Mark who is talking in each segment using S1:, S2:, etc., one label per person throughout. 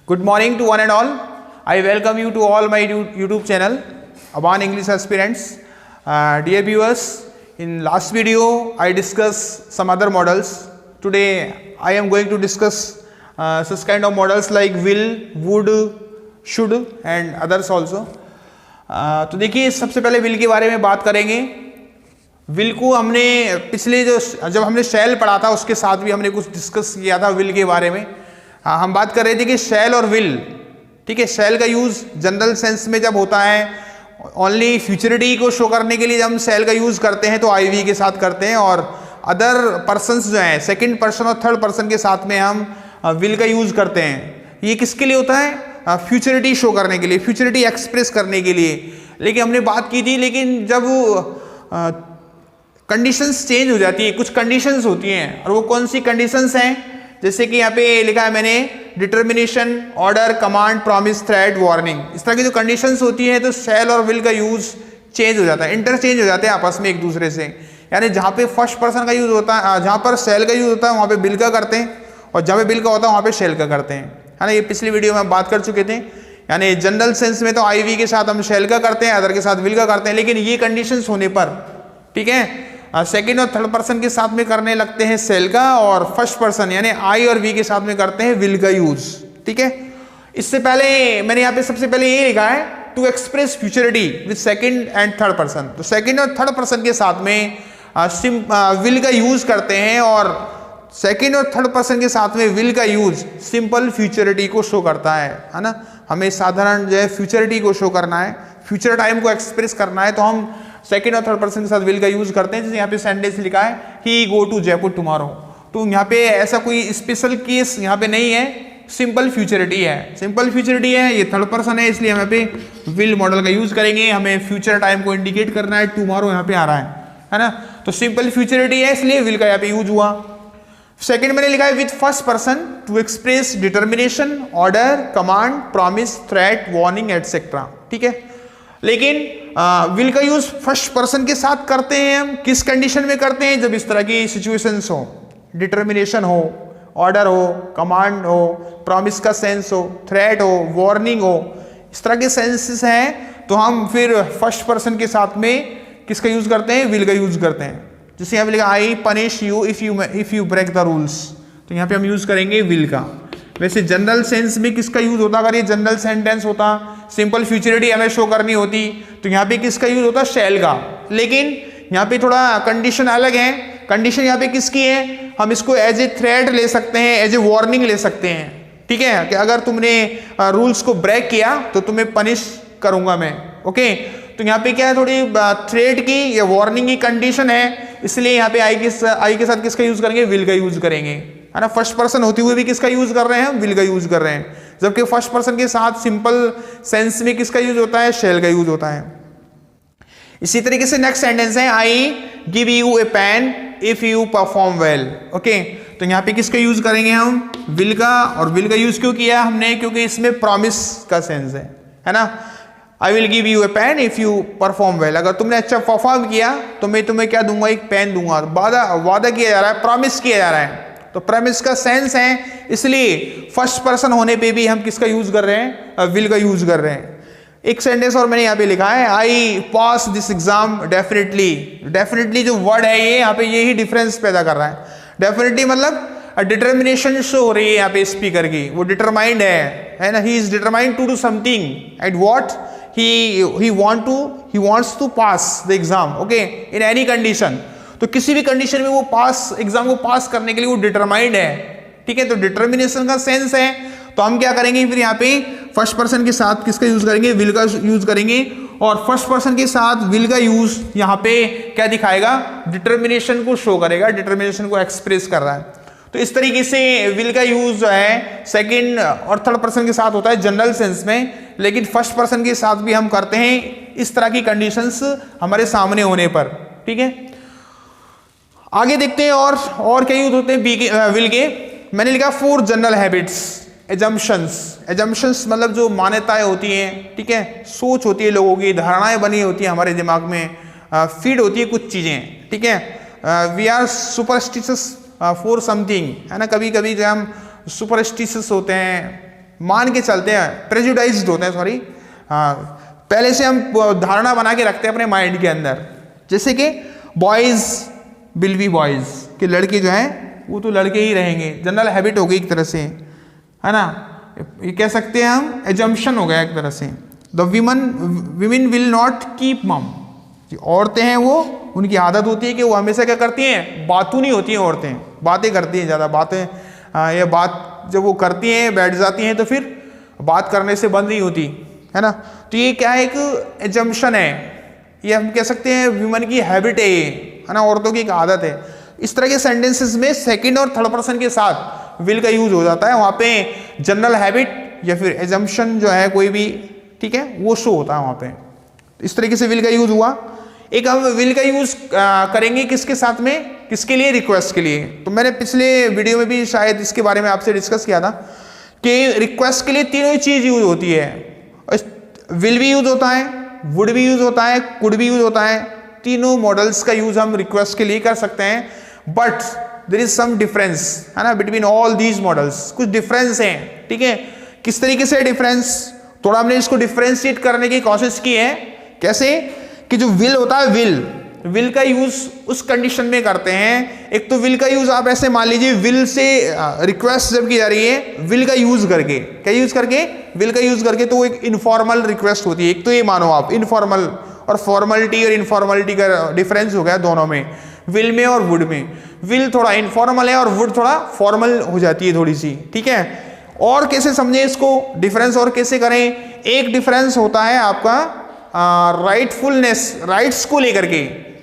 S1: Good morning to one and all. I welcome you to all my YouTube channel, Aban English Aspirants. Dear viewers, in last video I discussed some other models. Today I am going to discuss such kind of models like will, would, should and others also. तो देखिए सबसे पहले will के बारे में बात करेंगे. will को हमने पिछले जब हमने shall पढ़ा था उसके साथ भी हमने कुछ डिस्कस किया था will के बारे में. हम बात कर रहे थे कि shall और will, ठीक है. shall का यूज जनरल सेंस में जब होता है ओनली फ्यूचरिटी को शो करने के लिए जब हम shall का यूज करते हैं तो आई वी के साथ करते हैं, और अदर पर्सन्स जो हैं सेकंड पर्सन और थर्ड पर्सन के साथ में हम will का यूज करते हैं. ये किसके लिए होता है? फ्यूचरिटी शो करने के लिए, फ्यूचरिटी एक्सप्रेस करने के लिए. लेकिन हमने बात की थी, लेकिन जब कंडीशंस चेंज हो जाती है, कुछ कंडीशंस होती हैं, और वो कौन सी कंडीशंस हैं? जैसे कि यहाँ पे लिखा है मैंने determination, order, command, promise, threat, warning. इस तरह की जो कंडीशंस होती हैं तो शैल और विल का यूज चेंज हो जाता है, इंटरचेंज हो जाते हैं आपस में एक दूसरे से. यानी जहाँ पे फर्स्ट पर्सन का यूज होता है, जहाँ पर शैल का यूज होता है वहाँ पे विल का करते हैं, और जहाँ पे विल का होता है वहाँ पे शैल का करते हैं, है ना. ये पिछली वीडियो में हम बात कर चुके थे. यानी जनरल सेंस में तो आई वी के साथ हम शैल का करते हैं, अदर के साथ विल का करते हैं. लेकिन ये कंडीशंस होने पर, ठीक है, सेकेंड और थर्ड पर्सन के साथ में करने लगते हैं सेल का, और फर्स्ट पर्सन यानी आई और वी के साथ में करते हैं विल का यूज, ठीक है. इससे पहले मैंने यहाँ पे सबसे पहले ये लिखा है to express futurity with second and third person. तो सेकेंड और थर्ड पर्सन के साथ में विल का यूज करते हैं, और सेकेंड और थर्ड पर्सन के साथ में विल का यूज सिंपल फ्यूचरिटी को शो करता है ना. हमें साधारण जो है फ्यूचरिटी को शो करना है, फ्यूचर टाइम को एक्सप्रेस करना है, तो हम सेकेंड और थर्ड पर्सन के साथ विल का यूज करते हैं. जैसे यहाँ पे सेंटेंस लिखा है ही गो टू जयपुर टुमारो. तो यहाँ पे ऐसा कोई स्पेशल केस यहाँ पे नहीं है, सिंपल फ्यूचरिटी है. सिंपल फ्यूचरिटी है, ये थर्ड पर्सन है, इसलिए हम यहाँ पे विल मॉडल का यूज करेंगे. हमें फ्यूचर टाइम को इंडिकेट करना है, टुमारो यहाँ पे आ रहा है ना. तो सिंपल फ्यूचरिटी है, इसलिए विल का यहाँ पे यूज हुआ. सेकेंड मैंने लिखा है with first person to express determination, order, command, promise, threat, warning etcetera, ठीक है. लेकिन विल का यूज फर्स्ट पर्सन के साथ करते हैं हम किस कंडीशन में करते हैं? जब इस तरह की सिचुएशंस हो, डिटर्मिनेशन हो, ऑर्डर हो, कमांड हो, प्रॉमिस का सेंस हो, थ्रेट हो, वार्निंग हो, इस तरह के सेंसेस हैं, तो हम फिर फर्स्ट पर्सन के साथ में किसका यूज करते हैं? विल का यूज करते हैं. जैसे यहाँ पे लिखा I punish you if you break the rules, तो यहाँ पे हम यूज करेंगे विल का. वैसे जनरल सेंस में किसका यूज होता? अगर ये जनरल सेंटेंस होता, सिंपल फ्यूचरिटी हमें शो करनी होती, तो यहाँ पे किसका यूज होता? शैल का. लेकिन यहाँ पे थोड़ा कंडीशन अलग है. कंडीशन यहाँ पे किसकी है? हम इसको एज ए थ्रेट ले सकते हैं, एज ए वार्निंग ले सकते हैं, ठीक है, कि अगर तुमने रूल्स को ब्रेक किया तो तुम्हें पनिश करूंगा मैं. ओके, तो यहाँ पे क्या है, थोड़ी थ्रेट की या वार्निंग की कंडीशन है, इसलिए यहाँ पे आई के साथ किसका यूज करेंगे? विल का यूज करेंगे, है ना. फर्स्ट पर्सन होते हुए भी किसका यूज कर रहे हैं? हम विल का यूज कर रहे हैं. जबकि फर्स्ट पर्सन के साथ सिंपल सेंस में किसका यूज होता है? शैल का यूज होता है. इसी तरीके से नेक्स्ट सेंटेंस है I give U A pen if you perform well. Okay, तो यहाँ पे किसका यूज करेंगे हम? विल का. और विल का यूज क्यों किया हमने? क्योंकि इसमें प्रॉमिस का सेंस है ना. I will give U A pen if you perform well. अगर तुमने अच्छा परफॉर्म किया तो मैं तुम्हें क्या दूंगा? एक पेन दूंगा. वादा किया जा रहा है, प्रॉमिस किया जा रहा है, तो प्रॉमिस का सेंस है, इसलिए फर्स्ट पर्सन होने पे भी हम किसका यूज कर रहे हैं? विल का यूज कर रहे हैं. एक सेंटेंस और मैंने यहाँ पे लिखा है आई पास दिस एग्जाम डेफिनेटली. डेफिनेटली जो वर्ड है ये यहाँ पे यही डिफरेंस पैदा कर रहा है. डेफिनेटली मतलब डिटर्मिनेशन शो हो रही है यहाँ पे स्पीकर की, वो डिटरमाइंड है ना. He is determined to do something and what he wants to pass the exam, okay, in any condition. तो किसी भी कंडीशन में वो एग्जाम को पास करने के लिए वो डिटरमाइंड है, ठीक है. तो डिटर्मिनेशन का सेंस है, तो हम क्या करेंगे फिर यहाँ पे फर्स्ट पर्सन के साथ किसका यूज करेंगे? विल का यूज करेंगे. और फर्स्ट पर्सन के साथ विल का यूज यहाँ पे क्या दिखाएगा? डिटर्मिनेशन को शो करेगा, डिटर्मिनेशन को एक्सप्रेस कर रहा है. तो इस तरीके से विल का यूज जो है सेकंड और थर्ड पर्सन के साथ होता है जनरल सेंस में, लेकिन फर्स्ट पर्सन के साथ भी हम करते हैं इस तरह की कंडीशंस हमारे सामने होने पर, ठीक है. आगे देखते हैं और क्या यूज होते हैं विल के. मैंने लिखा 4 जनरल हैबिट्स. एजम्पशंस मतलब जो मान्यताएं होती हैं, ठीक है, सोच होती है लोगों की, धारणाएं बनी होती है हमारे दिमाग में, फीड होती है कुछ चीजें, ठीक है. We are superstitious for something, है ना. कभी कभी जो हम सुपरस्टिशियस होते हैं, मान के चलते हैं, प्रेजुडाइज्ड होते हैं, सॉरी, हाँ, पहले से हम धारणा बना के रखते हैं अपने माइंड के अंदर, जैसे कि बॉयज विल बी बॉयज, कि लड़के जो हैं वो तो लड़के ही रहेंगे, जनरल हैबिट हो गई एक तरह से, है ना, ये कह सकते हैं हम, एजम्पशन हो गया एक तरह से। The women will not keep मम, औरतें हैं वो, उनकी आदत होती है कि वो हमेशा क्या करती हैं, बातू नहीं होती हैं, औरतें बातें करती हैं ज़्यादा, बातें, ये बात जब वो करती हैं बैठ जाती हैं तो फिर बात करने से बंद नहीं होती, है ना। तो ये क्या है, एक एजम्पशन है, ये हम कह सकते हैं विमेन की हैबिट है ये, है ना, औरतों की एक आदत है। इस तरह के सेंटेंसेस में सेकंड और थर्ड पर्सन के साथ विल का यूज हो जाता है, वहाँ पे जनरल हैबिट या फिर एजम्पशन जो है कोई भी, ठीक है, वो शो होता है वहाँ पे। इस तरीके से विल का यूज हुआ। एक हम विल का यूज करेंगे किसके साथ में, किसके लिए, रिक्वेस्ट के लिए। तो मैंने पिछले वीडियो में भी शायद इसके बारे में आपसे डिस्कस किया था कि रिक्वेस्ट के लिए तीनों ही चीज यूज होती है, विल भी यूज होता है, वुड भी यूज होता है, कुड भी यूज होता है। तीनों मॉडल्स का यूज हम रिक्वेस्ट के लिए कर सकते हैं, but there is some difference, है ना, बिटवीन ऑल दीज मॉडल्स। कुछ डिफरेंस हैं, ठीक है। किस तरीके से डिफरेंस, थोड़ा हमने इसको डिफरेंशिएट करने की कोशिश की है। कैसे कि जो विल होता है, विल का यूज उस कंडीशन में करते हैं। एक तो विल का यूज आप ऐसे मान लीजिए, विल से रिक्वेस्ट जब की जा रही है, विल का यूज करके, क्या यूज करके, विल का यूज करके, तो वो एक इनफॉर्मल रिक्वेस्ट होती है। एक तो ये मानो आप, इनफॉर्मल और फॉर्मलिटी और इनफॉर्मलिटी का डिफरेंस हो गया दोनों में, विल में और वुड में। विल थोड़ा इनफॉर्मल है और वुड थोड़ा फॉर्मल हो जाती है थोड़ी सी, ठीक है। और कैसे समझे इसको डिफरेंस, और कैसे करें। एक डिफरेंस होता है आपका राइटफुलनेस, राइट्स को लेकर के,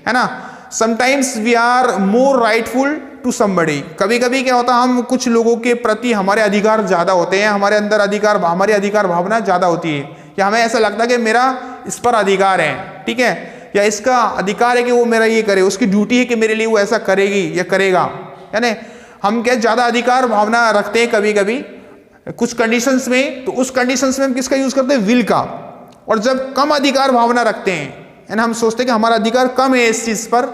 S1: है ना। Sometimes we are more rightful to somebody, कभी कभी क्या होता है, हम कुछ लोगों के प्रति हमारे अधिकार ज्यादा होते हैं, हमारे अंदर अधिकार, हमारी अधिकार भावना ज्यादा होती है, या हमें ऐसा लगता है कि मेरा इस पर अधिकार है, ठीक है, या इसका अधिकार है कि वो मेरा ये करे, उसकी ड्यूटी है कि मेरे लिए वो ऐसा करेगी या करेगा, यानी हम क्या ज्यादा अधिकार भावना रखते हैं कभी कभी कुछ कंडीशंस में। तो उस कंडीशंस में हम किसका यूज करते हैं, विल का। और जब कम अधिकार भावना रखते हैं, हम सोचते हैं कि हमारा अधिकार कम है इस चीज पर,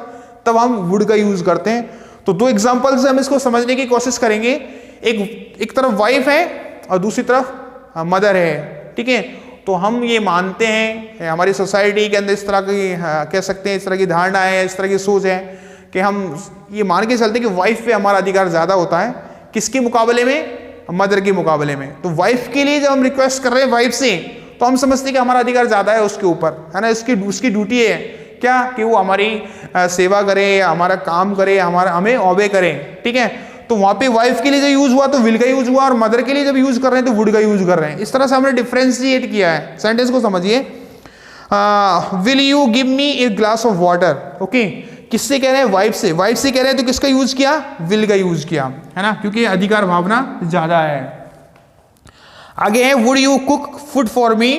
S1: तब हम वुड का यूज करते हैं। तो दो एग्जांपल से हम इसको समझने की कोशिश करेंगे। एक तरफ वाइफ है और दूसरी तरफ मदर है, ठीक है। तो हम ये मानते हैं, हमारी सोसाइटी के अंदर इस तरह की कह सकते हैं, इस तरह की धारणा है, इस तरह की सोच है कि हम ये मान के चलते हैं कि वाइफ पे हमारा अधिकार ज्यादा होता है, किसके मुकाबले में, मदर के मुकाबले में। तो वाइफ के लिए जब हम रिक्वेस्ट कर रहे हैं वाइफ से, तो हम समझते हैं कि हमारा अधिकार ज्यादा है उसके ऊपर, है ना। उसकी ड्यूटी है क्या, कि वो हमारी सेवा करे, हमारा काम करे, हमें ऑबे करे, ठीक है। तो वहां पे वाइफ के लिए जब यूज हुआ तो विल का यूज हुआ, और मदर के लिए जब यूज कर रहे हैं तो वुड का यूज कर रहे हैं। इस तरह से हमने डिफरेंशिएट किया है। सेंटेंस को समझिए, will you give me a glass of water, okay. किससे कह रहे हैं, वाइफ से। वाइफ से कह रहे हैं तो किसका यूज किया, विल का यूज किया, है ना, क्योंकि अधिकार भावना ज्यादा है। आगे है, would you cook food for me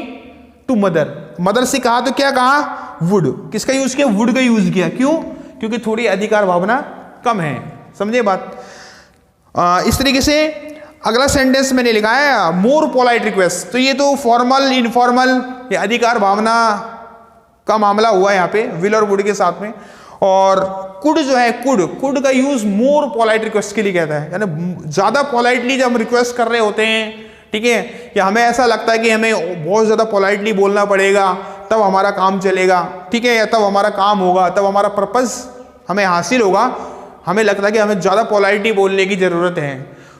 S1: to mother. Mother से कहा तो क्या कहा, वुड। किसका यूज किया, वुड का यूज किया। क्यों, क्योंकि थोड़ी अधिकार भावना कम है, समझे बात। इस तरीके से अगला सेंटेंस मैंने लिखा है, मोर पोलाइट रिक्वेस्ट। तो ये तो फॉर्मल इनफॉर्मल, ये अधिकार भावना का मामला हुआ यहाँ पे विल और वुड के साथ में। और कुड जो है, कुड का यूज मोर पोलाइट रिक्वेस्ट के लिए कहता है, यानी ज्यादा पोलाइटली जब हम रिक्वेस्ट कर रहे होते हैं, ठीक है, या हमें ऐसा लगता है कि हमें बहुत ज्यादा पोलाइटली बोलना पड़ेगा तब हमारा काम चलेगा, ठीक है, या तब हमारा काम होगा, तब हमारा पर्पस हमें हासिल होगा, हमें लगता है कि हमें ज्यादा पोलाइटली बोलने की जरूरत है।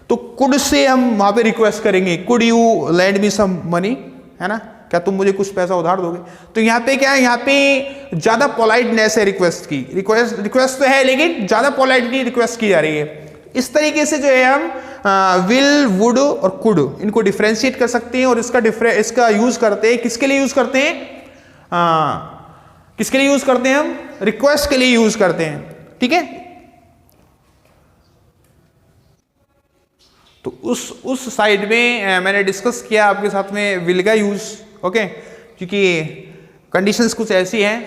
S1: तो कुड से हम वहां पे रिक्वेस्ट करेंगे, could you lend me some money, है ना, क्या तुम मुझे कुछ पैसा उधार दोगे। तो यहाँ पे क्या है, यहाँ पे ज्यादा पोलाइटनेस है रिक्वेस्ट की। रिक्वेस्ट तो है लेकिन ज्यादा पोलाइटली रिक्वेस्ट की जा रही है। इस तरीके से जो है हम विल, वुड और कुड इनको डिफरेंशिएट कर सकते हैं, और इसका यूज करते हैं, किसके लिए यूज करते हैं, किसके लिए यूज करते हैं, हम रिक्वेस्ट के लिए यूज करते हैं, ठीक है। तो उस साइड में मैंने डिस्कस किया आपके साथ में विल का यूज, ओके, क्योंकि कंडीशंस कुछ ऐसी हैं,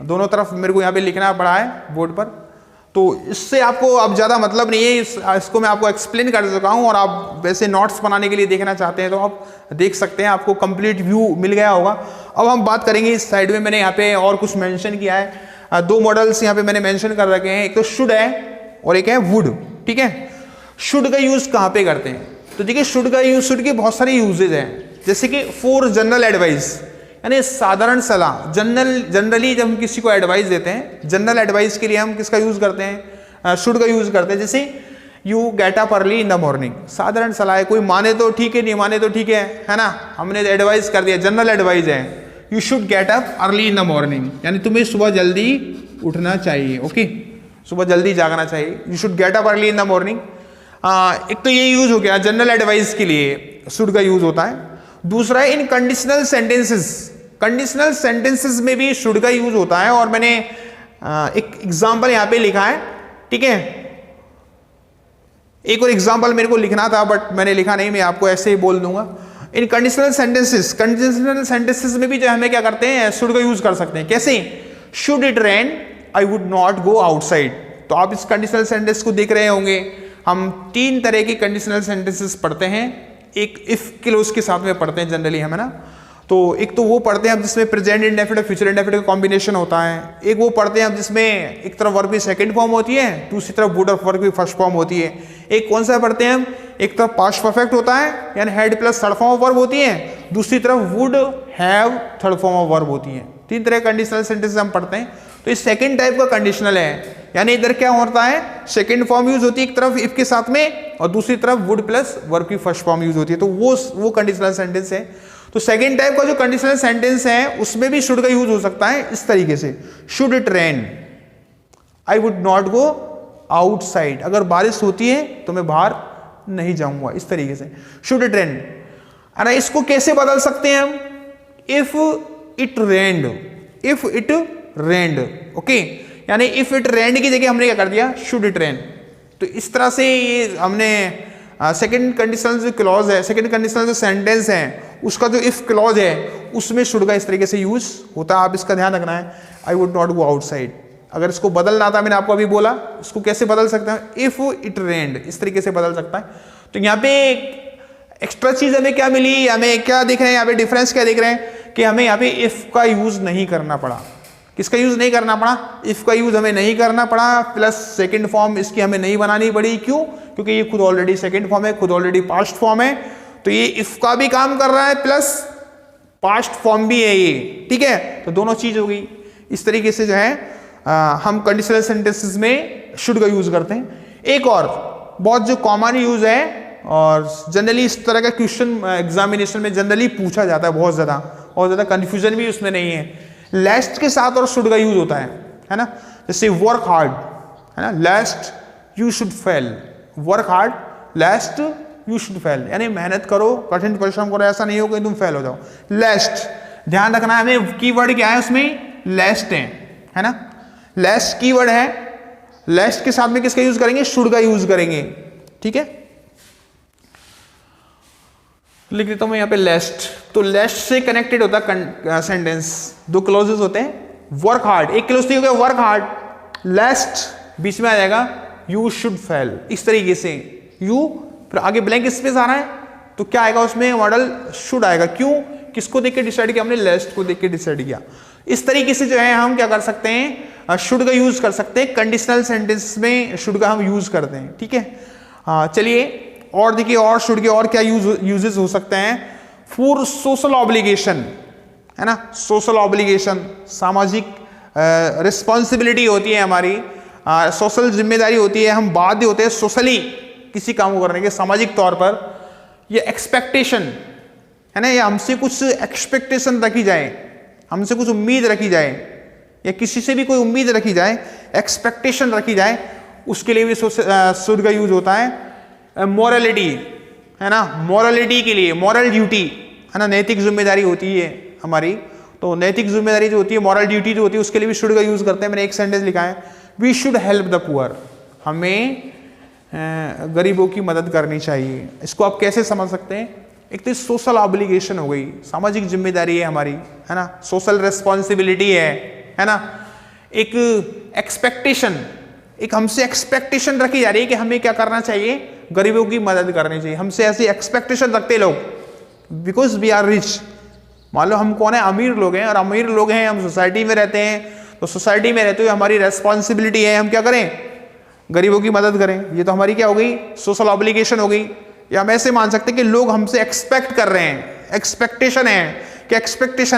S1: दोनों तरफ मेरे को यहाँ पे लिखना पड़ा है बोर्ड पर। तो इससे आपको अब ज़्यादा मतलब नहीं है, इसको मैं आपको एक्सप्लेन कर चुका हूँ, और आप वैसे नोट्स बनाने के लिए देखना चाहते हैं तो आप देख सकते हैं, आपको कंप्लीट व्यू मिल गया होगा। अब हम बात करेंगे इस साइड में, मैंने यहाँ पे और कुछ मेंशन किया है, दो मॉडल्स यहाँ पे मैंने मेंशन कर रखे हैं, एक तो शुड है और एक है वुड, ठीक है। शुड का यूज कहाँ पे करते हैं, तो देखिए शुड का यूज, शुड के बहुत सारे यूजेज हैं, जैसे कि फॉर जनरल एडवाइस, यानी साधारण सलाह, जनरली जब हम किसी को एडवाइस देते हैं, जनरल एडवाइस के लिए हम किसका यूज करते हैं, शुड का यूज करते हैं। जैसे you get up early in the morning, साधारण सलाह है, कोई माने तो ठीक है, नहीं माने तो ठीक है ना, हमने एडवाइस कर दिया, जनरल एडवाइस है, you should get up early in the morning, यानी तुम्हें सुबह जल्दी उठना चाहिए, ओके, सुबह जल्दी जागना चाहिए, you should get up early in the morning. एक तो ये यूज हो गया जनरल एडवाइस के लिए शुड का यूज होता है। दूसरा है इन कंडीशनल सेंटेंसेस, कंडीशनल सेंटेंसेस में भी शुड का यूज होता है, और मैंने एक एग्जांपल यहां पे लिखा है, ठीक है, एक और एग्जांपल मेरे को लिखना था बट मैंने लिखा नहीं, मैं आपको ऐसे ही बोल दूंगा। इन कंडीशनल सेंटेंसेस, कंडीशनल सेंटेंसेस में भी जो हमें क्या करते हैं, शुड का यूज कर सकते हैं। कैसे, should it rain I would not go outside. तो आप इस कंडीशनल सेंटेंस को देख रहे होंगे, हम 3 तरह की कंडीशनल सेंटेंसेस पढ़ते हैं, एक इफ क्लोज के साथ में पढ़ते हैं जनरली हम, है ना। तो एक तो वो पढ़ते हैं हम जिसमें प्रेजेंट इंडेफिनिट और फ्यूचर इंडेफिनिट का कॉम्बिनेशन होता है, एक वो पढ़ते हैं हम जिसमें एक तरफ वर्ब की सेकंड फॉर्म होती है, दूसरी तरफ वुड ऑफ वर्ब की फर्स्ट फॉर्म होती है। एक कौन सा पढ़ते हैं हम, एक तरफ पास्ट परफेक्ट होता है यानी had plus third form of verb होती है, दूसरी तरफ would have third form of verb होती है। 3 तरह कंडीशनल सेंटेंसेस हम पढ़ते हैं। तो इस सेकंड टाइप का कंडीशनल है, यानी इधर क्या होता है, सेकंड फॉर्म यूज होती है एक तरफ इफ के साथ में, और दूसरी तरफ वुड प्लस वर्ब की फर्स्ट फॉर्म यूज होती है, तो वो कंडीशनल सेंटेंस है। तो सेकंड टाइप का जो कंडीशनल सेंटेंस है उसमें भी शुड का यूज हो सकता है इस तरीके से, should it rain I would not go outside, अगर बारिश होती है तो मैं बाहर नहीं जाऊंगा, इस तरीके से शुड इट रेन। अरे इसको कैसे बदल सकते हैं हम, if it rained, if it rained, okay, यानी इफ इट रेन्ड की जगह हमने क्या कर दिया, शुड इट रेन। तो इस तरह से ये हमने सेकंड कंडीशनल जो क्लॉज है, सेकंड कंडीशनल जो सेंटेंस है उसका जो इफ क्लॉज है उसमें शुड का इस तरीके से यूज होता है, आप इसका ध्यान रखना है। I would not go outside, अगर इसको बदलना था, मैंने आपको अभी बोला इसको कैसे बदल सकता है, इफ इट रेन्ड, इस तरीके से बदल सकता है। तो यहाँ पे एक्स्ट्रा चीज हमें क्या मिली, हमें क्या दिख रहे हैं यहाँ पे, डिफरेंस क्या दिख रहे हैं कि हमें यहाँ पे इफ का यूज नहीं करना पड़ा। किसका यूज नहीं करना पड़ा, इफ का यूज हमें नहीं करना पड़ा, प्लस सेकंड फॉर्म इसकी हमें नहीं बनानी पड़ी। क्यों, क्योंकि ये खुद ऑलरेडी सेकंड फॉर्म है, खुद ऑलरेडी पास्ट फॉर्म है, तो ये इफ का भी काम कर रहा है प्लस पास्ट फॉर्म भी है ये, ठीक है, तो दोनों चीज हो गई। इस तरीके से जो है हम कंडीशनल सेंटेंसेस में शुड का यूज करते हैं। एक और बहुत जो कॉमन यूज है और जनरली इस तरह का क्वेश्चन एग्जामिनेशन में जनरली पूछा जाता है, बहुत ज्यादा कंफ्यूजन भी उसमें नहीं है, लेस्ट के साथ और शुड का यूज होता है ना। जैसे वर्क हार्ड, है ना, लेस्ट you should fail, work hard लेस्ट you should fail, यानी मेहनत करो, कठिन परिश्रम करो, ऐसा नहीं हो कि तुम फेल हो जाओ। लेस्ट, ध्यान रखना है हमें, कीवर्ड क्या है उसमें, लेस्ट है ना, लेस्ट कीवर्ड है, लेस्ट के साथ में किसका यूज करेंगे, शुड का यूज करेंगे, ठीक है। लिख देता हूं मैं यहाँ पे लेस्ट, तो लेस्ट से कनेक्टेड होता है सेंटेंस, 2 क्लोजेस होते हैं, वर्क हार्ड, एक क्लोज हो गया वर्क हार्ड, लेस्ट बीच में आ जाएगा यू शुड फेल, इस तरीके से यू, फिर आगे ब्लैंक स्पेस आ रहा है तो क्या आएगा उसमें, मॉडल शुड आएगा। क्यों, किसको देख के डिसाइड किया हमने, लेस्ट को देख के डिसाइड किया। इस तरीके से जो है हम क्या कर सकते हैं, शुड का यूज कर सकते हैं, कंडीशनल सेंटेंस में शुड का हम यूज करते हैं, ठीक है। चलिए और देखिए, और शुड के और क्या यूजेस हो सकते हैं, फॉर सोशल ऑब्लिगेशन, है ना, सोशल ऑब्लिगेशन सामाजिक रिस्पॉन्सिबिलिटी होती है हमारी, सोशल जिम्मेदारी होती है, हम बाध्य होते हैं सोशली किसी काम को करने के, सामाजिक तौर पर। ये एक्सपेक्टेशन है ना, ये हमसे कुछ एक्सपेक्टेशन रखी जाए, हमसे कुछ उम्मीद रखी जाए, या किसी से भी कोई उम्मीद रखी जाए, एक्सपेक्टेशन रखी जाए, उसके लिए भी शुड का यूज होता है। मोरलिटी, है ना, मोरलिटी के लिए, मोरल ड्यूटी, है ना, नैतिक जिम्मेदारी होती है हमारी, तो नैतिक जिम्मेदारी जो होती है, मॉरल ड्यूटी जो होती है, उसके लिए भी शुड का यूज करते हैं। मैंने एक सेंटेंस लिखा है, we should help the poor, हमें गरीबों की मदद करनी चाहिए। इसको आप कैसे समझ सकते हैं, एक तो सोशल ऑब्लिगेशन हो गई, सामाजिक जिम्मेदारी है हमारी, है ना, सोशल रेस्पॉन्सिबिलिटी है ना, एक एक्सपेक्टेशन, एक हमसे एक्सपेक्टेशन रखी जा रही है कि हमें क्या करना चाहिए, गरीबों की मदद करनी चाहिए, हमसे ऐसी एक्सपेक्टेशन रखते लोग, बिकॉज वी आर रिच। मान लो हम कौन है, अमीर लोग हैं, और अमीर लोग हैं, हम सोसाइटी में रहते हैं, तो सोसाइटी में रहते हुए हमारी रेस्पॉन्सिबिलिटी है हम क्या करें, गरीबों की मदद करें। ये तो हमारी क्या हो गई, सोशल ऑब्लिगेशन हो गई। या हम ऐसे मान सकते हैं कि लोग हमसे एक्सपेक्ट कर रहे हैं, एक्सपेक्टेशन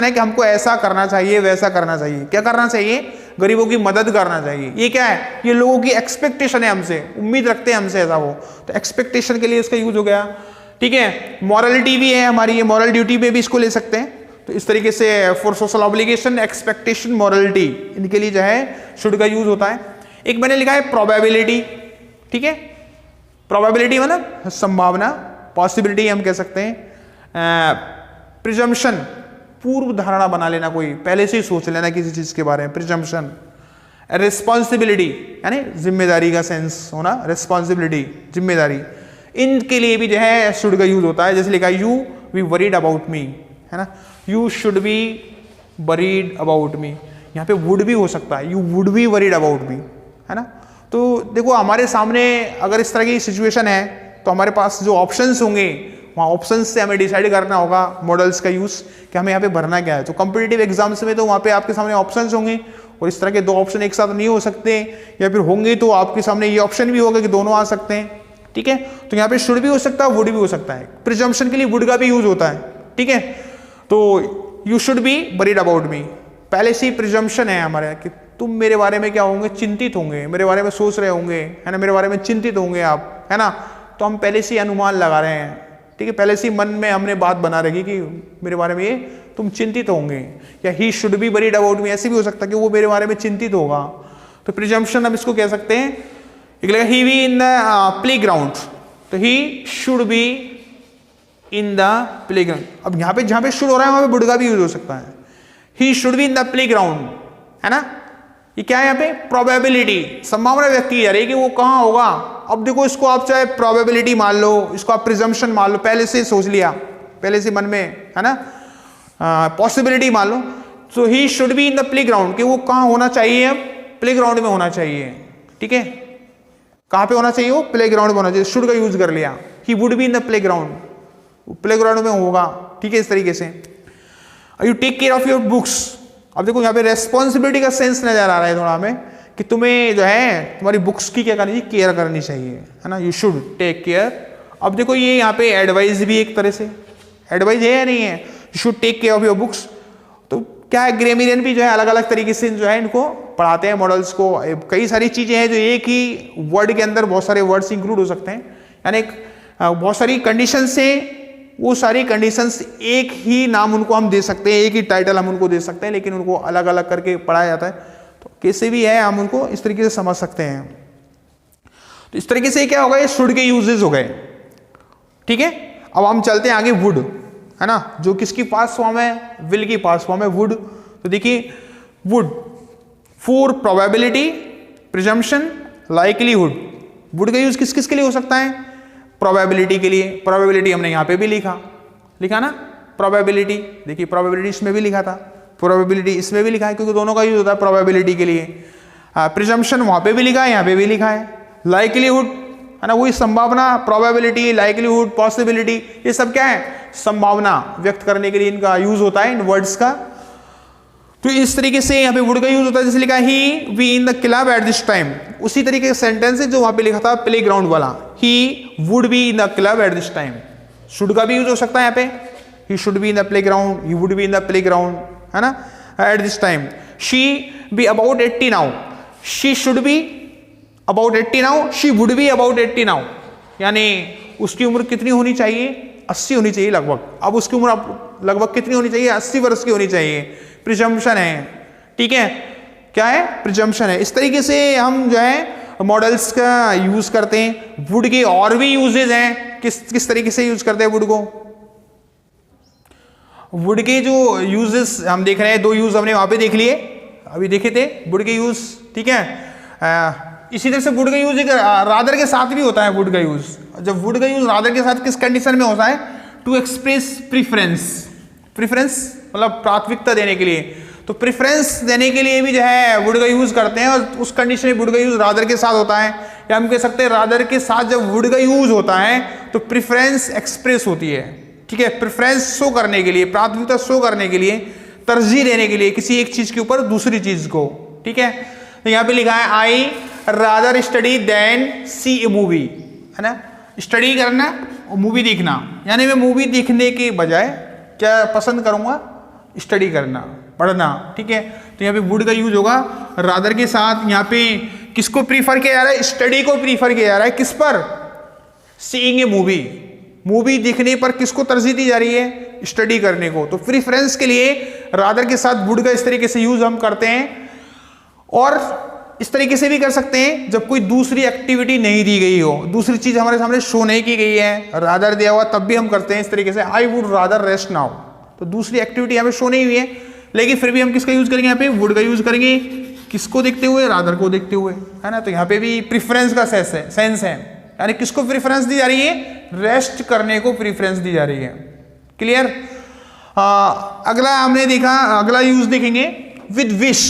S1: है कि हमको ऐसा करना चाहिए, वैसा करना चाहिए। क्या करना चाहिए? गरीबों की मदद करना चाहिए। ये क्या है? ये लोगों की एक्सपेक्टेशन है, हमसे उम्मीद रखते हैं हमसे ऐसा वो, तो एक्सपेक्टेशन के लिए इसका यूज हो गया। ठीक है, मॉरलिटी भी है हमारी, ये मॉरल ड्यूटी पे भी इसको ले सकते हैं। तो इस तरीके से for social obligation, expectation, morality, इनके लिए जो है शुड का यूज होता है। एक मैंने लिखा है प्रोबेबिलिटी। ठीक है, प्रोबेबिलिटी मतलब संभावना, पॉसिबिलिटी हम कह सकते हैं। प्रिजम्पशन, पूर्व धारणा बना लेना, कोई पहले से ही सोच लेना किसी चीज के बारे में, प्रिजम्पशन। रिस्पॉन्सिबिलिटी यानी जिम्मेदारी का सेंस होना, रिस्पॉन्सिबिलिटी, जिम्मेदारी, इनके लिए भी जो है शुड का यूज होता है। जैसे लिखा you be worried about me, है ना, you should be worried about me, यहाँ पे वुड भी हो सकता है, you would be worried about me, है ना। तो देखो हमारे सामने अगर इस तरह की सिचुएशन है तो हमारे पास जो ऑप्शंस होंगे वहाँ ऑप्शंस से हमें डिसाइड करना होगा मॉडल्स का यूज कि हमें यहाँ पे भरना क्या है। तो कॉम्पिटिटिव एग्जाम्स में तो वहाँ पे आपके सामने ऑप्शंस होंगे और इस तरह के दो ऑप्शन एक साथ नहीं हो सकते, या फिर होंगे तो आपके सामने ये ऑप्शन भी होगा कि दोनों आ सकते हैं। ठीक है, तो यहाँ पे शुड भी हो सकता है, वुड भी हो सकता है। प्रिजम्पशन के लिए वुड का भी यूज होता है। ठीक है, तो you should be worried about me, पहले से ही प्रिजम्पशन है हमारे कि तुम मेरे बारे में क्या होंगे, चिंतित होंगे, मेरे बारे में सोच रहे होंगे, है ना, मेरे बारे में चिंतित होंगे आप, है ना। तो हम पहले से ही अनुमान लगा रहे हैं। ठीक है, पहले से ही मन में हमने बात बना रखी कि मेरे बारे में ये तुम चिंतित होंगे, या he should be worried about me, ऐसे भी हो सकता है कि वो मेरे बारे में चिंतित होगा। तो प्रिजम्पशन हम इसको कह सकते हैं। ही बी इन द प्लेग्राउंड, तो he should be in the playground. अब यहाँ पे जहाँ पे शुड हो रहा है वहाँ पे वुड का भी यूज हो सकता है। He should be in the playground, है ना। ये क्या है? यहाँ पे प्रोबेबिलिटी, संभावना व्यक्त की जा रही है कि वो कहाँ होगा। अब देखो इसको आप चाहे प्रोबेबिलिटी मान लो, इसको आप प्रिजम्पशन मान लो, पहले से सोच लिया, पहले से मन में, है ना। पॉसिबिलिटी मान लो, तो he should be in the playground, कि वो कहाँ होना चाहिए, अब प्लेग्राउंड में होना चाहिए। ठीक है, कहाँ पे होना चाहिए? वो प्लेग्राउंड में होना चाहिए, शुड का यूज कर लिया। He would be in the playground, playground में होगा। ठीक है, इस तरीके से। You take care of your books, अब देखो यहाँ पे रेस्पॉन्सिबिलिटी का सेंस नजर आ रहा है थोड़ा हमें कि तुम्हें जो है तुम्हारी बुक्स की क्या करनी चाहिए, केयर करनी चाहिए, है ना। You should take care. अब देखो ये यहाँ पे एडवाइस भी एक तरह से एडवाइस है या नहीं है, you should take care of your books. तो क्या है, ग्रामरियन भी जो है अलग अलग तरीके से जो है इनको पढ़ाते हैं मॉडल्स को। कई सारी चीजें हैं जो एक ही वर्ड के अंदर बहुत सारे वर्ड्स इंक्लूड हो सकते हैं, यानी बहुत सारी कंडीशन से वो सारी कंडीशंस एक ही नाम उनको हम दे सकते हैं, एक ही टाइटल हम उनको दे सकते हैं, लेकिन उनको अलग अलग करके पढ़ाया जाता है। तो कैसे भी है हम उनको इस तरीके से समझ सकते हैं। तो इस तरीके से क्या होगा, ये शुड के यूजेस हो गए। ठीक है, अब हम चलते हैं आगे वुड, है ना, जो किसकी पास्ट फॉर्म है, विल की पास्ट फॉर्म है वुड। तो देखिए would for probability, presumption, likelihood. Would का यूज किस किस के लिए हो सकता है? प्रोबेबिलिटी के लिए। प्रोबेबिलिटी हमने यहाँ पे भी लिखा ना, प्रोबेबिलिटी। देखिए प्रोबेबिलिटी इसमें भी लिखा था, प्रोबेबिलिटी इसमें भी लिखा है, क्योंकि दोनों का यूज होता है प्रोबेबिलिटी के लिए। प्रिजम्पशन वहाँ पे भी लिखा है, यहाँ पे भी लिखा है। लाइकलीहुड, है ना, वही संभावना, प्रोबेबिलिटी, लाइकलीहुड, पॉसिबिलिटी, ये सब क्या है? संभावना व्यक्त करने के लिए इनका यूज होता है, इन वर्ड्स का। तो इस तरीके से यहाँ पे वुड का यूज होता है। जैसे लिखा ही we in the club at this time, उसी तरीके का सेंटेंस है जो वहां पे लिखा था प्लेग्राउंड वाला, ही would be in the club at this time. Should का भी यूज हो सकता है यहाँ पे, he should be in the playground, he would be in the playground, है ना, eight this time. She be about 80 now, she should be about 80 now, she would be about 80 now, यानी उसकी उम्र कितनी होनी चाहिए? 80 होनी चाहिए लगभग। अब उसकी उम्र लगभग कितनी होनी चाहिए? 80 वर्ष की होनी चाहिए। प्रिजम्पशन है। ठीक है, क्या है? प्रिजम्पशन है। इस तरीके से हम जो है मॉडल्स का यूज करते हैं। वुड के और भी यूजेज हैं, किस तरीके से यूज करते हैं वुड को। वुड के जो यूजेस हम देख रहे हैं, दो यूज हमने वहां पे देख लिए, अभी देखे थे वुड के यूज। ठीक है, इसी तरह से वुड का यूज रादर के साथ भी होता है। वुड का यूज, जब वुड का यूज रादर के साथ किस कंडीशन में होता है? To express preference. प्रीफरेंस मतलब प्राथमिकता देने के लिए। तो प्रेफरेंस देने के लिए भी जो है वुड का यूज करते हैं, और उस कंडीशन में वुड का यूज रादर के साथ होता है। या हम कह सकते हैं रादर के साथ जब वुड का यूज होता है तो प्रेफरेंस एक्सप्रेस होती है। ठीक है, प्रेफरेंस शो करने के लिए, प्राथमिकता शो करने के लिए, तरजीह देने के लिए किसी एक चीज के ऊपर दूसरी चीज को। ठीक है, तो यहाँ पे लिखा है I rather study than see a movie, है ना। स्टडी करना और मूवी देखना, यानी मैं मूवी देखने के बजाय क्या पसंद करूंगा, स्टडी करना, पढ़ना, ठीक है। तो यहाँ पे वुड का यूज होगा रादर के साथ। यहाँ पे किसको प्रीफर किया जा रहा है, स्टडी को प्रीफर किया जा रहा है, किस पर, सीइंग ए मूवी, मूवी देखने पर किसको तरजीह दी जा रही है, स्टडी करने को। तो प्रीफरेंस के लिए रादर के साथ वुड का इस तरीके से यूज हम करते हैं। और इस तरीके से भी कर सकते हैं जब कोई दूसरी एक्टिविटी नहीं दी गई हो, दूसरी चीज हमारे सामने शो नहीं की गई है, रादर दिया हुआ, तब भी हम करते हैं इस तरीके से, I would rather rest now. तो दूसरी एक्टिविटी यहाँ पे शो नहीं हुई है, लेकिन फिर भी हम किसका यूज करेंगे, यहाँ पे वुड का यूज करेंगे, किसको देखते हुए, रादर को देखते हुए, है ना। तो यहाँ पे भी प्रीफरेंस का सेंस है, यानी किसको प्रीफरेंस दी जा रही है, रेस्ट करने को प्रीफरेंस दी जा रही है। क्लियर। अगला हमने देखा, अगला यूज देखेंगे विद विश।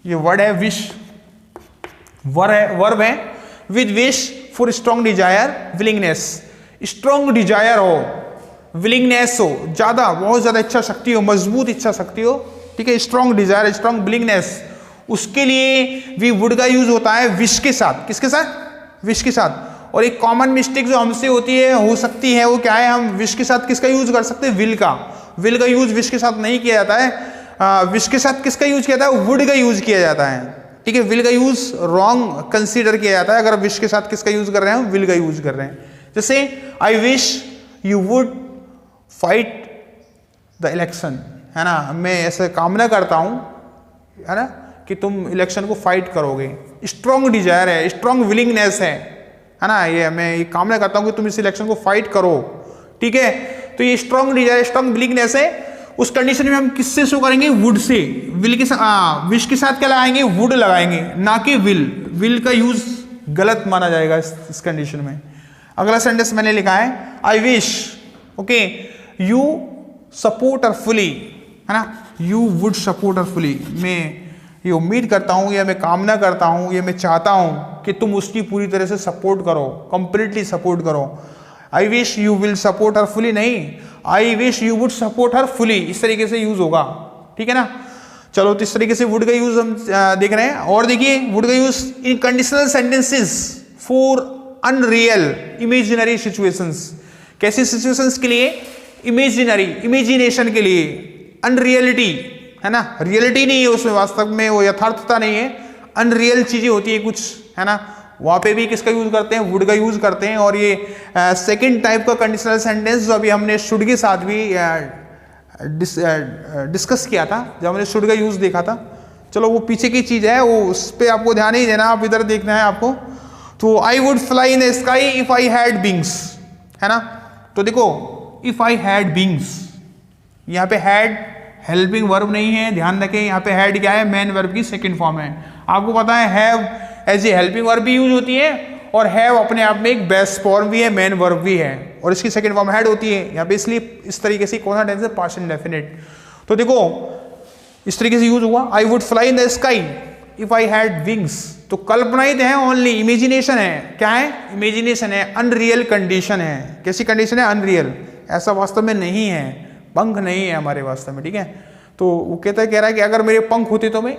S1: ये वर्ड है विश, वर्ब है with wish for strong Dzire, willingness, strong Dzire हो, विलिंगनेस हो, ज्यादा, बहुत ज्यादा इच्छा शक्ति हो, मजबूत इच्छा शक्ति हो, ठीक है। स्ट्रॉन्ग डिजायर, स्ट्रॉन्ग विलिंगनेस, उसके लिए भी वुड का यूज होता है विश के साथ। किसके साथ, विश के साथ। और एक कॉमन मिस्टेक जो हमसे होती है, हो सकती है, वो क्या है, हम विश के साथ किसका यूज कर सकते हैं, विल का। विल का यूज विश के साथ नहीं किया जाता है, विश के साथ किसका यूज किया जाता है, वुड का यूज किया जाता है, ठीक है। विल का यूज रॉन्ग कंसीडर किया जाता है अगर विश के साथ किसका यूज कर रहे हैं, विल का यूज कर रहे हैं। जैसे आई wish you would fight the election, है ना, मैं ऐसे कामना करता हूं, है ना, कि तुम इलेक्शन को फाइट करोगे। स्ट्रॉन्ग डिजायर है, स्ट्रॉन्ग विलिंगनेस है ना, ये मैं ये कामना करता हूं कि तुम इस इलेक्शन को फाइट करो, ठीक है। तो ये स्ट्रॉन्ग डिजायर, स्ट्रॉन्ग विलिंगनेस है। उस कंडीशन में हम किससे शो करेंगे, वुड से। विल के साथ, विश के साथ क्या लगाएंगे, वुड लगाएंगे, ना कि विल। विल का यूज गलत माना जाएगा इस कंडीशन में। अगला सेंटेंस मैंने लिखा है I wish, okay, you support her fully, है ना, you would support her fully. मैं ये उम्मीद करता हूं, या मैं कामना करता हूं, या मैं चाहता हूं कि तुम उसकी पूरी तरह से सपोर्ट करो, कंप्लीटली सपोर्ट करो। I wish you will support her fully नहीं, I wish you would support her fully, इस तरीके से यूज होगा, ठीक है ना। चलो, तो इस तरीके से वुड का यूज हम देख रहे हैं। और देखिए वुड का use in conditional sentences for unreal imaginary situations. कैसी सिचुएशंस के लिए, इमेजिनरी, इमेजिनेशन के लिए, अनरियलिटी, है ना, रियलिटी नहीं है उसमें, वास्तव में वो यथार्थता नहीं है, अनरियल चीजें होती है कुछ, है ना, वहां पे भी किसका यूज करते हैं, वुड का यूज करते हैं। और ये सेकंड टाइप का कंडीशनल सेंटेंस जो अभी हमने शुड के साथ भी डिस्कस किया था, जब हमने शुड का यूज देखा था, चलो वो पीछे की चीज है, वो उस पर आपको ध्यान नहीं देना, आप इधर देखना है आपको। तो I would fly in the sky if I had wings, है ना। तो देखो इफ आई हैड विंग्स, यहाँ पे हैड हेल्पिंग वर्ब नहीं है, ध्यान रखें, यहाँ पे हैड क्या है, मेन वर्ब की सेकंड फॉर्म है। आपको पता है have as a helping verb भी यूज होती है, और हैव अपने आप में एक बेस फॉर्म भी है, मेन वर्ब भी है, और इसकी सेकंड फॉर्म हैड होती है यहाँ पे, इसलिए इस तरीके से कौन सा टेंस है, पास्ट इंडेफिनिट। तो देखो इस तरीके से यूज हुआ, I would fly in the sky if I had wings. तो कल्पनाइत है, ओनली इमेजिनेशन है, क्या है, इमेजिनेशन है, अनरियल कंडीशन है। कैसी कंडीशन है, अनरियल, ऐसा वास्तव में नहीं है, पंख नहीं है हमारे वास्तव में, ठीक है। तो वो कह रहा है कि अगर मेरे पंख होते तो मैं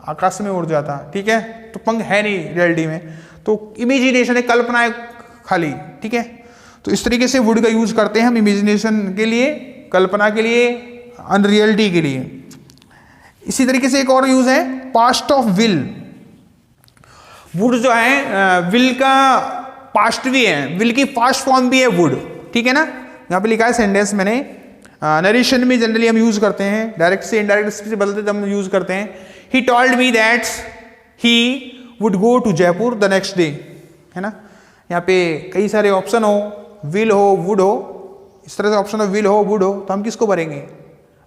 S1: आकाश में उड़ जाता, ठीक है, तो पंख है नहीं रियलिटी में, तो इमेजिनेशन है, कल्पना है खाली, ठीक है। तो इस तरीके से वुड का यूज करते हैं हम इमेजिनेशन के लिए, कल्पना के लिए, अनरियलिटी के लिए। इसी तरीके से एक और यूज है पास्ट ऑफ विल। वुड जो है विल का पास्ट भी है, विल की पास्ट फॉर्म भी है वुड, ठीक है ना। यहाँ पे लिखा है सेंटेंस मैंने, नरेशन में जनरली हम यूज करते हैं, डायरेक्ट से इनडायरेक्ट से बदलते हम यूज करते हैं। He told me that he would go to Jaipur the next day, है ना। यहाँ पे कई सारे ऑप्शन हो, विल हो, वुड हो, इस तरह से ऑप्शन हो, विल हो, वुड हो, तो हम किसको भरेंगे,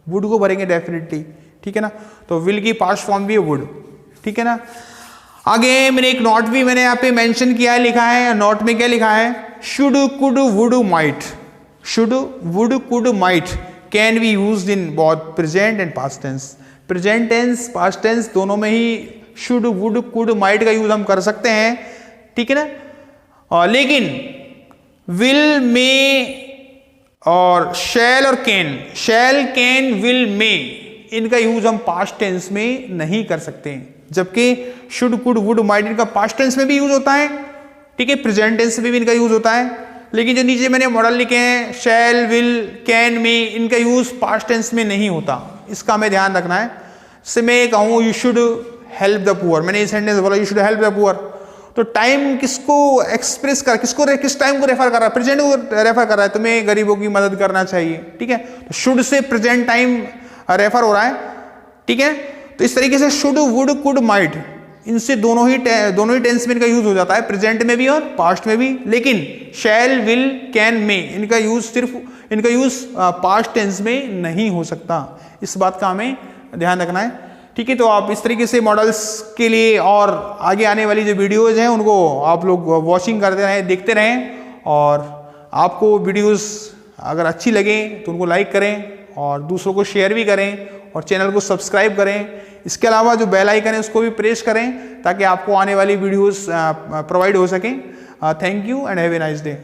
S1: वुड को भरेंगे डेफिनेटली, ठीक है ना। तो विल की पास्ट फॉर्म भी है वुड, ठीक है ना। आगे मैंने एक नोट भी मैंने यहाँ पे मेंशन किया है, लिखा है नोट में, क्या लिखा है, should could would might, should would could might can be used in both present and past tense. Present tense, past tense दोनों में ही शुड वुड कुड माइट का यूज हम कर सकते हैं, ठीक है ना। लेकिन विल, में और शैल और कैन, शैल, कैन, विल, में, इनका यूज हम पास्ट टेंस में नहीं कर सकते, जबकि शुड कुड वुड माइट इनका पास्ट टेंस में भी यूज होता है, ठीक है, प्रेजेंट टेंस में भी इनका यूज होता है, लेकिन जो नीचे मैंने मॉडल लिखे हैं शैल, विल, कैन, मे, इनका यूज पास्ट टेंस में नहीं होता, इसका हमें ध्यान रखना है। से मैं कहूँ you should help the poor, मैंने ये सेंटेंस बोला you should help the poor, तो टाइम किसको एक्सप्रेस कर, किस टाइम को रेफर कर रहा है, प्रेजेंट को रेफर कर रहा है, तुम्हें गरीबों की मदद करना चाहिए, ठीक है। तो should say present time refer हो रहा है, ठीक है। तो इस तरीके से शुड, वुड, कुड, माइट, इनसे दोनों ही टेंस में इनका यूज हो जाता है, प्रेजेंट में भी और पास्ट में भी। लेकिन शैल, विल, कैन, मे, इनका यूज पास्ट टेंस में नहीं हो सकता, इस बात का हमें ध्यान रखना है, ठीक है। तो आप इस तरीके से मॉडल्स के लिए और आगे आने वाली जो वीडियोज हैं उनको आप लोग वॉचिंग करते रहें, देखते रहें, और आपको वीडियोस अगर अच्छी लगे तो उनको लाइक करें और दूसरों को शेयर भी करें और चैनल को सब्सक्राइब करें। इसके अलावा जो बेल आइकन है उसको भी प्रेस करें ताकि आपको आने वाली वीडियोस प्रोवाइड हो सकें। Thank you and have a nice day.